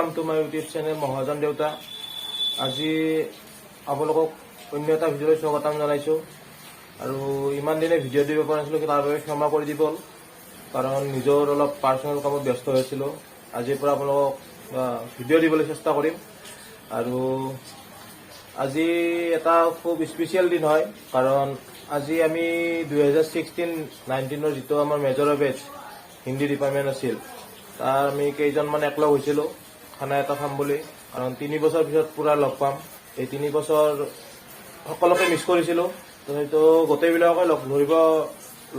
Welcome to my YouTube channel Mahajan Deuta. আজি আপোনালোকক অন্য এটা ভিডিঅ'লৈ স্বাগতম জনাইছোঁ আৰু ইমান দিনে ভিডিঅ' দিব পৰা নাছিলোঁ, তাৰ বাবে ক্ষমা কৰি দিব, কাৰণ নিজৰ অলপ পাৰ্চনেল কামত ব্যস্ত হৈছিলোঁ। আজিৰ পৰা আপোনালোকক ভিডিঅ' দিবলৈ চেষ্টা কৰিম আৰু আজি এটা খুব স্পেচিয়েল দিন হয়, কাৰণ আজি আমি 2016-19 যিটো আমাৰ মেজৰৰ বেচ হিন্দী ডিপাৰ্টমেণ্ট আছিল, তাৰ আমি কেইজনমান একলগ হৈছিলোঁ খানা এটা খাম বুলি, কাৰণ 3 বছৰ পিছত পুৰা লগ পাম। এই 3 বছৰ সকলোকে মিছ কৰিছিলোঁ, তো সেইটো গোটেইবিলাকে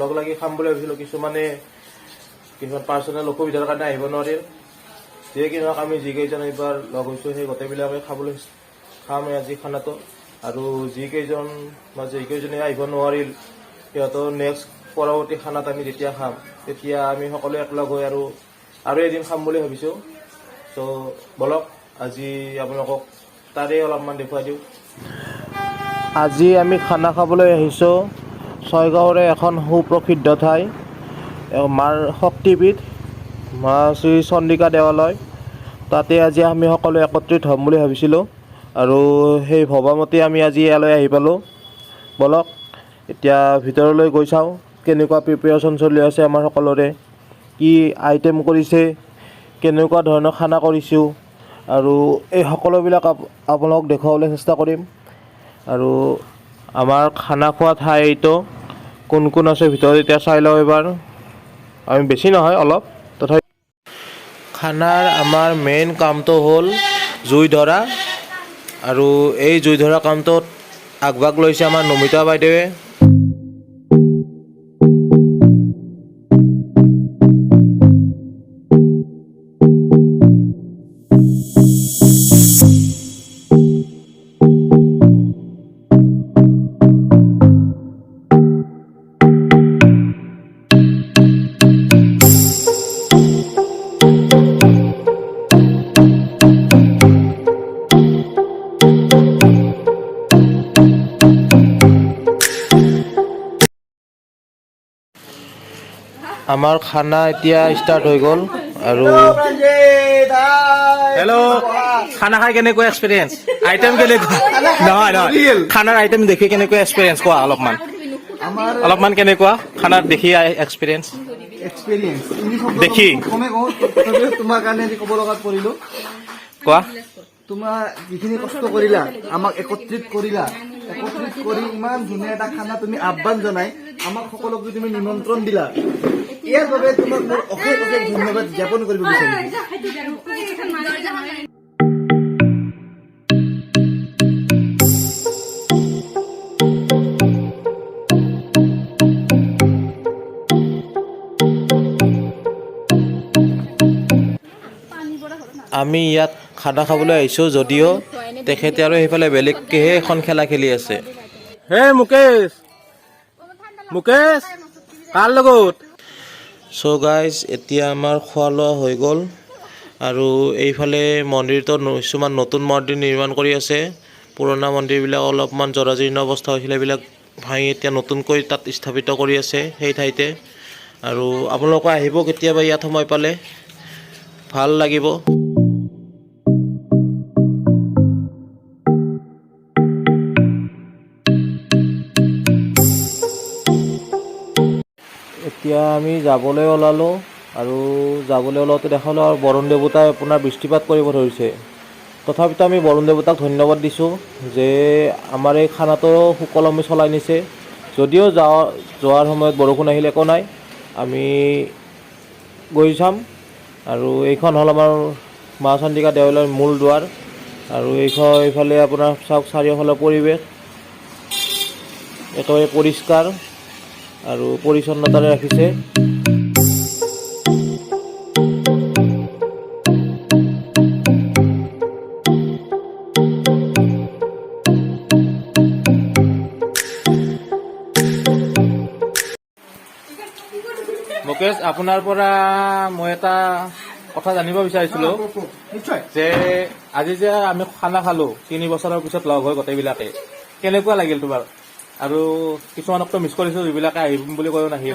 লগ লাগি খাম বুলি ভাবিছিলোঁ। কিছুমান পাৰ্চনেল অসুবিধাৰ কাৰণে আহিব নোৱাৰিল। যিয়ে কি নহওক, আমি যিকেইজন এইবাৰ লগ হৈছোঁ সেই গোটেইবিলাকে খাম আজি খানাটো। আৰু যিকেইজনে আহিব নোৱাৰিল সিহঁতৰ নেক্সট পৰৱৰ্তী খানাত আমি যেতিয়া খাম, তেতিয়া আমি সকলোৱে একলগ হৈ আৰু এদিন খাম বুলি ভাবিছোঁ। ত' বলক আজি আপোনালোকক তাৰে অলপমান দেখুৱাই দিওঁ। আজি আমি খানা খাবলৈ আহিছোঁ ছয়গাঁৱৰে এখন সুপ্ৰসিদ্ধ ঠাই, মাৰ শক্তিপীঠ মা শ্ৰী চন্দিকা দেৱালয়। তাতে আজি আমি সকলোৱে একত্ৰিত হ'ম বুলি ভাবিছিলোঁ আৰু সেই ভবামতে আমি আজি ইয়ালৈ আহি পালোঁ। বলক এতিয়া ভিতৰলৈ গৈ চাওঁ কেনেকুৱা প্ৰিপেৰেশ্যন চলি আছে আমাৰ সকলোৰে, কি আইটেম কৰিছে, কেনেকুৱা ধৰণৰ খানা কৰিছোঁ, আৰু এই সকলোবিলাক আপোনালোকক দেখুৱাবলৈ চেষ্টা কৰিম। আৰু আমাৰ খানা খোৱা ঠাই এইটো কোন কোন আছে ভিতৰত এতিয়া চাই লওঁ এবাৰ। আমি বেছি নহয়, অলপ তথাপি। খানাৰ আমাৰ মেইন কামটো হ'ল জুই ধৰা, আৰু এই জুই ধৰা কামটোত আগভাগ লৈছে আমাৰ নমিতা বাইদেৱে। আমাৰ খানা এতিয়া ষ্টাৰ্ট হৈ গ'ল আৰু হেল্ল', খানা খাই কেনেকুৱা এক্সপিৰিয়েঞ্চ, আইটেম কেনেকুৱা? নহয় খানাৰ আইটেম দেখি কেনেকুৱা এক্সপিৰিয়েঞ্চ কোৱা অলপমান কেনেকুৱা খানাত দেখি এক্সপিৰিয়েঞ্চ দেখি তোমাৰ কাৰণে ক'ব লগাত পৰিলো। কোৱা। তোমাৰ যিখিনি কষ্ট কৰিলা, আমাক একত্ৰিত কৰি ইমান ধুনীয়া এটা খানা তুমি আহ্বান জনাই আমাক সকলোকে তুমি নিমন্ত্ৰণ দিলা, ইয়াৰ বাবে তোমাক মোৰ অশেষ ধন্যবাদ জ্ঞাপন কৰিব বিচাৰিছো। আমি ইয়াত খানা খাবলৈ আহিছোঁ, যদিও তেখেতে আৰু সেইফালে বেলেগকেহে এখন খেলা খেলি আছে। হে মুকেশ কাৰ লগত? চ' গাইজ, এতিয়া আমাৰ খোৱা লোৱা হৈ গ'ল আৰু এইফালে মন্দিৰটো কিছুমান নতুন মন্দিৰ নিৰ্মাণ কৰি আছে। পুৰণা মন্দিৰবিলাক অলপমান জৰাজীৰ্ণ অৱস্থা হৈছিলে, এইবিলাক ভাঙি এতিয়া নতুনকৈ তাত স্থাপিত কৰি আছে সেই ঠাইতে। আৰু আপোনালোকে আহিব কেতিয়াবা ইয়াত সময় পালে, ভাল লাগিব। এতিয়া আমি যাবলৈ ওলালোঁ আৰু যাবলৈ ওলাওঁতে দেখালোঁ আৰু বৰুণ দেৱতাই আপোনাৰ বৃষ্টিপাত কৰিব ধৰিছে। তথাপিতো আমি বৰুণ দেৱতাক ধন্যবাদ দিছোঁ যে আমাৰ এই খানাটো সুকলমে চলাই নিছে। যদিও যোৱাৰ সময়ত বৰষুণ আহিলে একো নাই, আমি গৈ চাম। আৰু এইখন হ'ল আমাৰ মা চন্দিকা দেৱালয়ৰ মূল দুৱাৰ, আৰু এইফালে আপোনাৰ চাওক চাৰিওফালৰ পৰিৱেশ একেবাৰে পৰিষ্কাৰ আৰু পৰিচ্ছন্নতাৰে ৰাখিছে। মুকেশ, আপোনাৰ পৰা মই এটা কথা জানিব বিচাৰিছিলোঁ যে আজি যে আমি খানা খালোঁ 3 বছৰৰ পিছত লগ হৈ গোটেইবিলাকে, কেনেকুৱা লাগিল তোমাৰ? আৰু কিছুমানকতো মিছ কৰিছোঁ, যিবিলাকে আহিম বুলি কৈও নাহিল।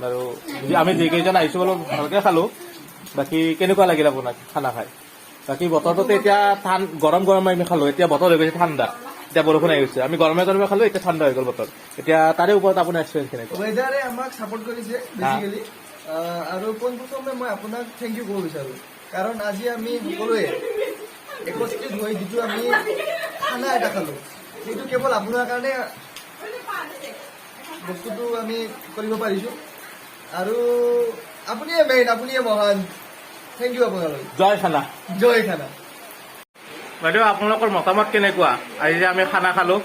বাৰু আমি যিকেইজন আহিছোঁ অলপ ভালকৈ খালোঁ, বাকী কেনেকুৱা লাগিল আপোনাক খানা খাই? বাকী বতৰটো এতিয়া গৰম গৰম আমি খালো, এতিয়া বতৰ হৈ গৈছে ঠাণ্ডা, এতিয়া বৰষুণ আহি গৈছে। আমি গৰমে গৰমে খালো, এতিয়া ঠাণ্ডা হৈ গ'ল বতৰ। এতিয়া তাৰে ওপৰত আপোনাৰ এক্সপিৰিয়েঞ্চ কেনেকুৱা? ৱেডাৰে আমাক ছাপোৰ্ট কৰিছে বেচিকেলি, আৰু পোনপ্ৰথমে মই আপোনাক থেংক ইউ ক'ব বিচাৰোঁ, কাৰণ আজি আমি সকলোৱে একত্ৰিত হৈ যিটো আমি খানা এটা খালোঁ, সেইটো কেৱল আপোনাৰ কাৰণে বস্তুটো আমি কৰিব পাৰিছোঁ, আৰু আপুনিয়ে মেইন, আপুনিয়ে মহান। থেংক ইউ আপোনালৈ। জয় খানা। জয় খানা। বাইদেউ আপোনালোকৰ মতামত কেনেকুৱা? আজি যে আমি খানা খালো,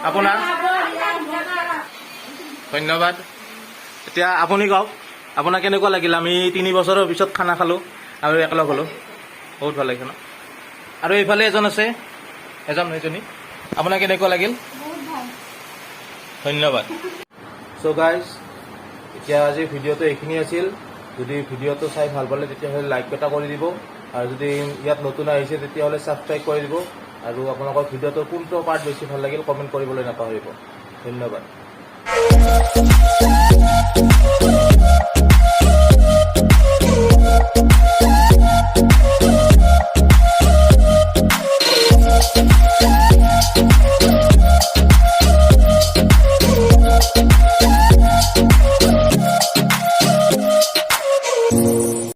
আপোনাৰ ধন্যবাদ। এতিয়া আপুনি কওক, আপোনাৰ কেনেকুৱা লাগিল? আমি 3 বছৰৰ পিছত খানা খালো আৰু একেলগ হলো, বহুত ভাল লাগিছে ন? আৰু এইফালে এজন আছে, এজনী, আপোনাৰ কেনেকুৱা লাগিল? ধন্যবাদ। চ' গাইজ, এতিয়া আজি ভিডিঅ'টো এইখিনি আছিল। যদি ভিডিঅ'টো চাই ভাল পালে তেতিয়াহ'লে লাইক এটা কৰি দিব, আৰু যদি ইয়াত নতুন আহিছে তেতিয়াহ'লে ছাবস্ক্ৰাইব কৰি দিব, আৰু আপোনালোকৰ ভিডিঅ'টোৰ কোনটো পাৰ্ট বেছি ভাল লাগিল কমেণ্ট কৰিবলৈ নাপাহৰিব। ধন্যবাদ।